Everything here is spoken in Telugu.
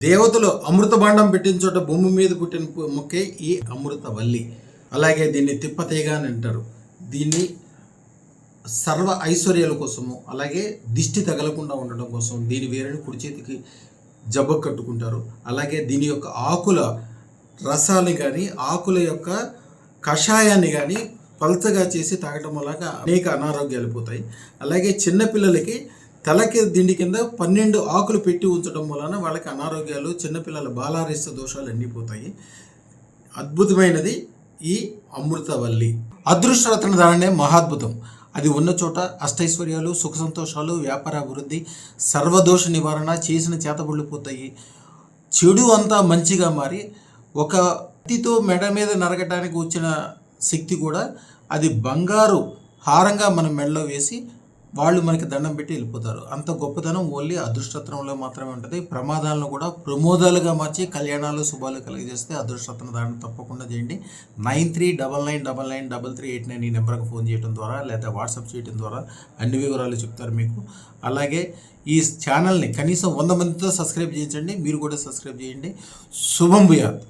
దేవతలు అమృత భాండం పెట్టిన చోట భూమి మీద పుట్టిన మొక్కే ఈ అమృతవల్లి. అలాగే దీన్ని తిప్పతీగ అని అంటారు. దీన్ని సర్వ ఐశ్వర్యాల కోసము, అలాగే దిష్టి తగలకుండా ఉండడం కోసం దీని వేరుని కుడి చేతికి జబ్బ కట్టుకుంటారు. అలాగే దీని యొక్క ఆకుల రసాన్ని కానీ, ఆకుల యొక్క కషాయాన్ని కానీ పల్చగా చేసి తాగటం వల్ల అనేక అనారోగ్యాలు పోతాయి. అలాగే చిన్నపిల్లలకి తలకి దిండి కింద 12 ఆకులు పెట్టి ఉంచడం వలన వాళ్ళకి అనారోగ్యాలు, చిన్నపిల్లల బాలారిష్ట దోషాలు అన్నీ పోతాయి. అద్భుతమైనది ఈ అమృతవల్లి. అదృష్టరత్న ధారణే మహాద్భుతం. అది ఉన్న చోట అష్టైశ్వర్యాలు, సుఖ సంతోషాలు, వ్యాపార అభివృద్ధి, సర్వదోష నివారణ, చేసిన చేతబడులు పోతాయి. చెడు అంతా మంచిగా మారి ఒక కత్తితో మెడ మీద నరగటానికి వచ్చిన శక్తి కూడా అది బంగారు హారంగా మన మెడలో వేసి వాళ్ళు మనకి దండం పెట్టి వెళ్ళిపోతారు. అంత గొప్పతనం ఓన్లీ అదృష్టరత్నంలో మాత్రమే ఉంటుంది. ప్రమాదాలను కూడా ప్రమోదాలుగా మార్చి కళ్యాణాలు, శుభాలు కలిగజేస్తే అదృష్టరత్న ధారణ తప్పకుండా చేయండి. 9399993389 ఈ నెంబర్కి ఫోన్ చేయడం ద్వారా లేదా వాట్సాప్ చేయడం ద్వారా అన్ని వివరాలు చెప్తారు మీకు. అలాగే ఈ ఛానల్ని కనీసం 100 మందితో సబ్స్క్రైబ్ చేయించండి. మీరు కూడా సబ్స్క్రైబ్ చేయండి. శుభం భూయాత్.